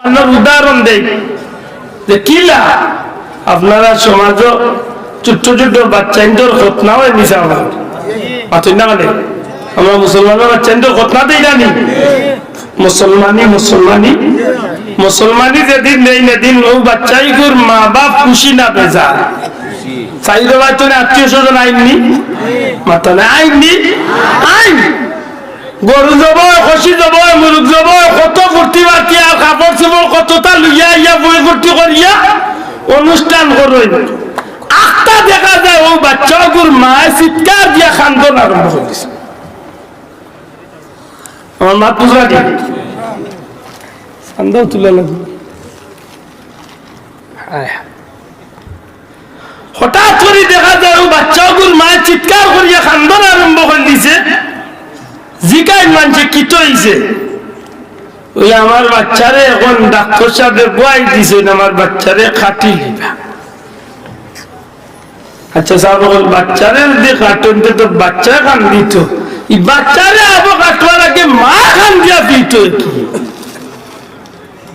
উদাহরণ দেই যে কিলা আপনারা সমাজ ছোট্ট ছোট্ট বাচ্চা ইন্দোর ঘটনা হয় নিশা আমার পাথর না মানে আমরা মুসলমানের বাচ্চা ইন্দোর ঘটনা দেই জানি মুসলমানি যেদিন নেই নেদিন ও বাচ্চাই গুর মা বাপ খুশি না বেজা চাইলে বাচ্চা আত্মীয় স্বজন আইননি মাথা না আইননি আইন গরু যাব খসি যাব মুরগ যাব কত ফুর্তি বাকি আর কাপড় চোপড় কতটা লইয়া ইয়া বই ফুর্তি করিয়া অনুষ্ঠান করই আটটা দেখা যায় ও বাচ্চাগুর মায় চিৎকার দিয়া খান্দন আরম্ভ করে দিছে আমার মা বুঝলা কি খান্দাও তুলে লাগবে হঠাৎ করে দেখা যায় ও বাচ্চাগুর মায় চিৎকার করিয়া খান্দন আরম্ভ করে দিছে জিগাই মানছে কি তো হইছে ওই আমার বাচ্চারে এখন ডাক্তার সাহেব বই দিছে আমার বাচ্চারে খাটি লিবা আচ্ছা সাহেব বাচ্চারে যদি কাটন তো বাচ্চা খান দিত এই বাচ্চারে আবো কাটবার আগে মা খান দিয়া দিত কি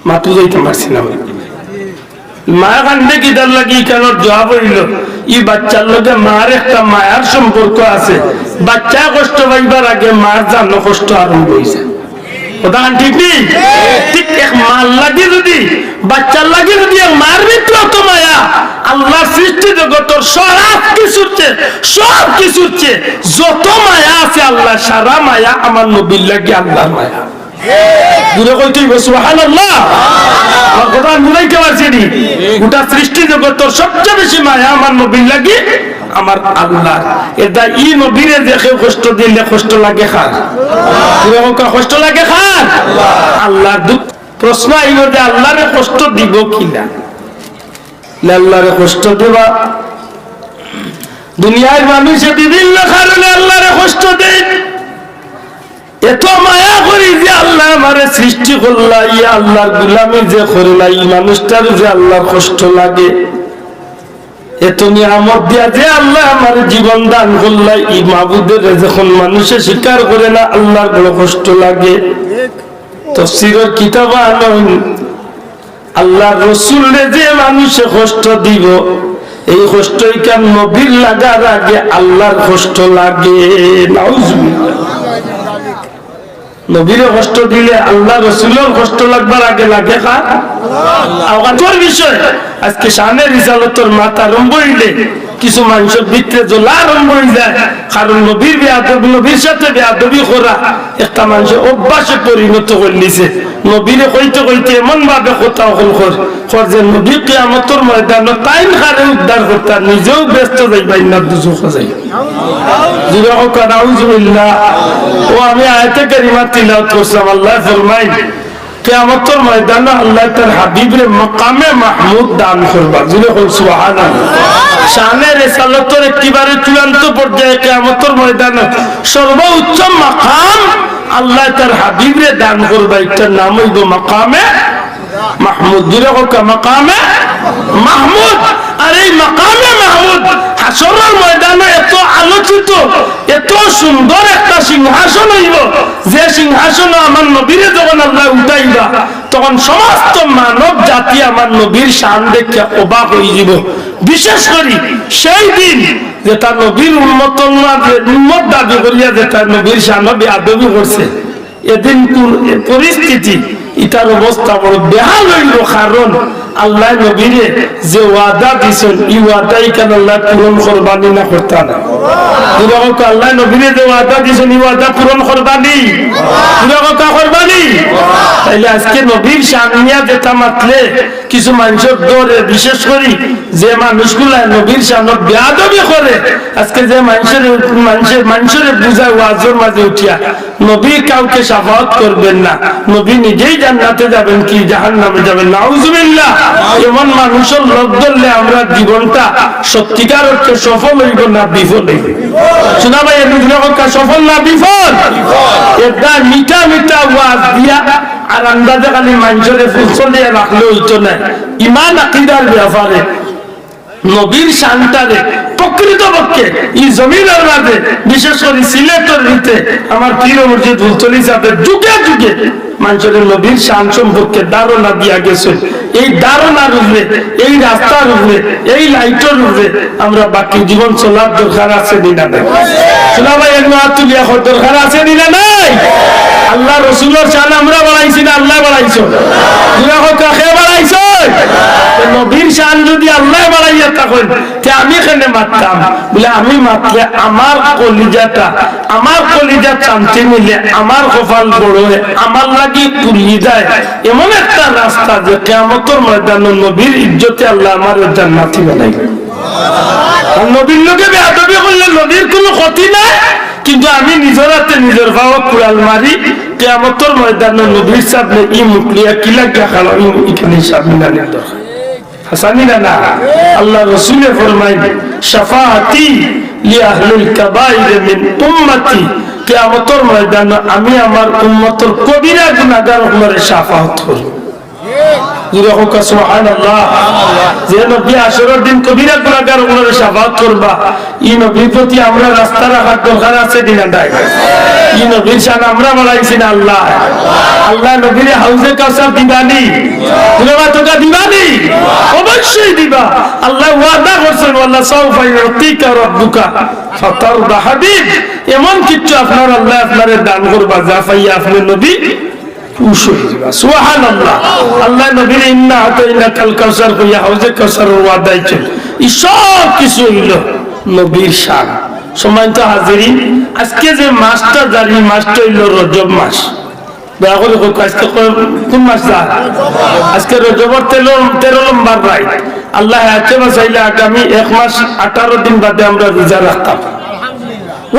মা তো যাইতে পারছি না মা কান্দে কিদার লাগি কেন জবাব হইল এই বাচ্চার লগে মার একটা মায়ার সম্পর্ক আছে বাচ্চা কষ্ট পাইবার আগে মার জানো কষ্ট আরম্ভ হয়েছে কথা ঠিক নেই ঠিক এক মার লাগে যদি বাচ্চার লাগে যদি এক মার ভিতরে তো মায়া আল্লাহ সৃষ্টি জগতের সব কিছুর যত মায়া আছে আল্লাহ সারা মায়া আমার নবীর লাগে আল্লাহর মায়া দূরে কইতে সুবহানাল্লাহ আমার কথা বুঝাইতে পারছি নি গোটা সৃষ্টি জগতের সবচেয়ে বেশি মায়া আমার নবীর লাগি আমার আল্লাহ এটা ই নবীরে দেখে কষ্ট দিলে কষ্ট লাগে খান কষ্ট লাগে খান আল্লাহ প্রশ্ন আইল যে আল্লাহরে কষ্ট দিব কিনা আল্লাহরে কষ্ট দেবা দুনিয়ার মানুষে বিভিন্ন কারণে আল্লাহরে কষ্ট দেয় এত মায়া করি যে আল্লাহ আমারে সৃষ্টি করলা ইয়া আল্লাহর গোলামি যে করলা এই মানুষটার যে আল্লাহর কষ্ট লাগে এত নিয়ামত দিয়া যে আল্লাহ আমার জীবন দান করলা এই মাবুদের যখন মানুষে স্বীকার করে না আল্লাহর বড় কষ্ট লাগে তাফসীরের কিতাব আনন আল্লাহ রাসূলরে যে মানুষে কষ্ট দিব এই কষ্টই কেন নবীর লাগার আগে আল্লাহর কষ্ট লাগে নাউজুবিল্লাহ নবীরে কষ্ট দিলে আল্লাহ রাসূলের কষ্ট লাগবার আগে লাগে কার আল্লাহর বিষয় আজকে শানে রিসালাতের মাথা আরম্ভ হইলে কিছু মানুষের ভিতরে জ্বলা আরম্ভ হয়ে যায় কারণ নবীর বেয়াদবি নবীর সাথে বেয়াদবি করা একটা মানুষের অভ্যাসে পরিণত করে নিছে নবীরে কইতে কইতে এমন ভাবে কথা কর যে নবী কিয়ামতের ময়দানে টাইম হারে উদ্ধার করতে নিজেও ব্যস্ত যাইবাই না দুজক যাই জিরা হোক নাউজুবিল্লাহ ও আমি আয়াতে কারিমা তিলাওয়াত করলাম আল্লাহ ফরমায় কিয়ামতের ময়দানে আল্লাহ তার হাবিবরে মাকামে মাহমুদ দান করবা জিরা হোক সুবহানাল্লাহ শানে রিসালাতের একেবারে চূড়ান্ত পর্যায়ে কিয়ামতের ময়দানে সর্বোচ্চ মাকাম আল্লাহ তার হাবিবরে দান করবা এটার নাম হইল মাকামে মাহমুদ জিরা হোক মাকামে মাহমুদ আর এই মাকামে মাহমুদ হাসরের ময়দানে এত আলোচিত এত সুন্দর একটা সিংহাসন হইব যে সিংহাসন আমার নবীরে যখন আল্লাহ উঠাইবা তখন সমস্ত মানব জাতি আমার নবীর শান দেখে অবাক হয়ে যাব বিশেষ করে সেই দিন যে তার নবীর উম্মত দাবি করিয়া যে তার নবীর শান বেয়াদবি করছে এদিন পরিস্থিতি ইটার অবস্থা বড় বেহাল হইল কারণ আল্লাহ নবীরে যে ওয়াদা দিছেন এই ওয়াদাই কেন আল্লাহ পূরণ করবানি না করতা না আল্লাহ নবীরে যে ওয়াদা দিছেন এই ওয়াদা পূরণ করবানি করবানি তাইলে আজকে নবীর সামনে যেটা মাতলে কিছু মানুষের দৌড়ে বিশেষ করি যে মানুষগুলা নবীর সামনে বেয়াদবি করে আজকে যে মানুষের বুঝায় ওয়াজের মাঝে উঠিয়া নবী কাউকে শাফাআত করবেন না নবী নিজেই জান্নাতে যাবেন কি জাহান্নামে যাবেন নাউজুবিল্লাহ এমন মানুষের লোক ধরলে আমরা জীবনটা সত্যিকার অর্থে সফল হইব না বিফল হইব শোনা ভাই সফল না বিফল এটা মিঠা মিঠা ওয়াজ দিয়া আর আন্দাজে খালি মানুষের ফুল চলিয়ে রাখলে হইতো না ইমান আকীদার ব্যাপারে নবীর শানটারে প্রকৃতপক্ষে এই জমিনের মাঝে বিশেষ করে সিলেটের ভিতরে আমার পীর মুর্শিদ ফুলতলি সাহেবের যুগে যুগে মানুষের নবীর শান সম্পর্কে ধারণা দিয়া গেছেন। এই ধারণার উপরে, এই রাস্তার উপরে, এই লাইটের উপরে আমরা বাকি জীবন চলার দরকার আছে না নাই? শোনা ভাই এর মাত তুলিয়া দরকার আছে না নাই? আল্লাহ রসুলের শান আমরা বাড়াইছি না আল্লাহ বাড়াইছো? কাকে বাড়াইছো? নবীর শান যদি আল্লাহ বাড়াইয়া থাকেন তে আমি এখানে মারতাম বলে আমি মাত্রে আমার কলিজা শান্তি মিলে আমার কপাল বড় হয়ে আমার লাগি পুড়িয়ে যায় এমন একটা রাস্তা যে কিয়ামতের ময়দানে নবীর ইজ্জতে আল্লাহ আমার জান্নাতি বানাইবেন। নবীর লোকে বেয়াদবি করলে নবীর কোনো ক্ষতি নাই, কিন্তু আমি নিজের হাতে নিজের ভাবে কুড়াল মারি কিয়ামতের ময়দানে নবীর সামনে ই মুখলিয়া কি লাগিয়া খালো এখানে সামনে নানের দরকার হাসানি না। আল্লাহ রাসূলে ফরমাইন শাফাআতি লি আহলিল কাবাইর মিন উম্মতি, কিয়ামতের ময়দানে আমি আমার উম্মতের কবিরা গুনাহগার গুলোরে শাফাআত করব। সুবহানাল্লাহ। যে নবী আশুরার দিন কবিরা গুনাহগার গুলোরে শাফাআত করবা, এই নবীর প্রতি আমরা রাস্তা রাখার দরকার আছে দিনা নাই? এই নবীর শান আমরা বাড়াইছি না আল্লাহ? আল্লাহ নবীর হাউজে কাউসার দিবানি, তুলবা তোকা দিবানি, অবশ্যই দিবা। আল্লাহ ওয়াদা করছেন ওয়াল্লাহ সাউফা ইউতিকা রাব্বুকা ফাতারদা হাবিব, এমন কিছু আপনার আল্লাহ আপনারে দান করবা যা পাইয়া আপনার নবী খুশি হইবা। সুবহানাল্লাহ। আল্লাহ নবীর ইন্না আতাইনাকাল কাউসার কইয়া হাউজে কাউসারের ওয়াদা দিয়েছেন। এই সব কিছু হইল নবীর শান। সম্মানিত হাজিরিন, আজকে যে মাসটা জানি মাসটা হইল রজব মাস। দয়া করে আজকে কোন মাস? আজকে রজবের 13 নম্বর রাত। আল্লাহ হাতে বাঁচাইলে আগামী 1 মাস 18 দিন বাদে আমরা রোজা রাখতাম।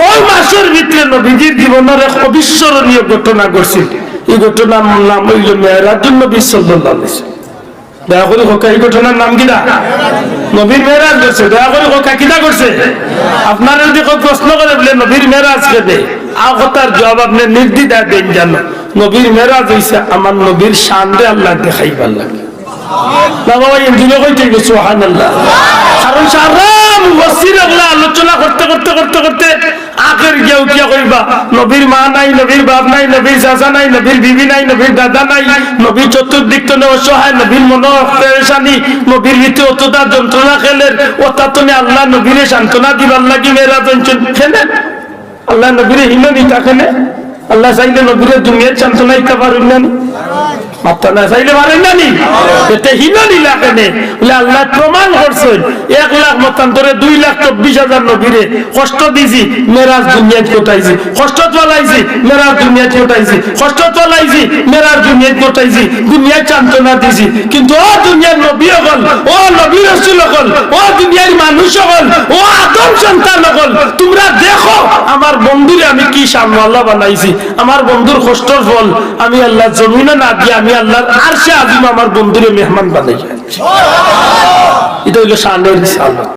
ওই মাসের ভিতরে নবীজির জীবনের এক অবিস্মরণীয় ঘটনা ঘটছিল। এই ঘটনার নাম হইল মেরাজুন নবী সাল্লাল্লাহু আলাইহি ওয়াসাল্লাম। দয়া করে হোক এই ঘটনার নাম কিনা? নবীর মেরাজ করছে। দয়া করে হোক কিনা করছে? আপনারা যদি কেউ প্রশ্ন করে বলে নবীর মেরাজ কেটে কথার জবাব আপনি নির্দ্বিধায় দেন জানো নবীর মেরাজ হইছে আমার নবীর শানরে আল্লাহ দেখাইবার লাগে। না বাবা এমনি কইতে সুবহানাল্লাহ। কারণ সারা মুফাসসির আলোচনা করতে করতে করতে করতে আখের গিয়ে কি কইবা নবীর মা নাই, নবীর বাপ নাই, নবীর চাচা নাই, নবীর বিবি নাই, নবীর দাদা নাই, নবীর চতুর্দিক তো অসহায়, নবীর মনো পেরেশানি, নবীর ভিতরে অতটা যন্ত্রণা খেলেন ওটা তুমি আল্লাহ নবীরে সান্ত্বনা দিবার লাগি মেরাজ খেলেন। আল্লাহ নবীরে হিমানি তাকেনে আল্লাহ চাইলে নবীরে দুনিয়ার সান্ত্বনা দিতে পারেন না? মাত্রা না চাইলে পারেন না? এতে হিমানি লাগেনে বলে আল্লাহ প্রমাণ করছেন 1 লাখ মতান্তরে 2,24,000 নবীরে কষ্ট দিয়েছি মেরাজ দুনিয়ায় কোটাইছি, কষ্ট চলাইছি মেরাজ দুনিয়ায় কোটাইছি, কষ্ট চলাইছি মেরাজ দুনিয়ায় কোটাইছি, দুনিয়ায় সান্ত্বনা দিয়েছি। কিন্তু ও দুনিয়ার নবী হল, ও নবী রাসূল হল, ও দুনিয়ার মানুষ হল, ও আদম সন্তান হল, তোমরা দেখো আমার বন্ধুরে আমি কি সামনে বানাইছি। আমার বন্ধুর কষ্টর ফল আমি আল্লাহ জমিনে না দিয়ে আমি আল্লাহর আরশে আজিম আমার বন্ধুরে মেহমান বানাই। এটা হইল শানের রিসালাত।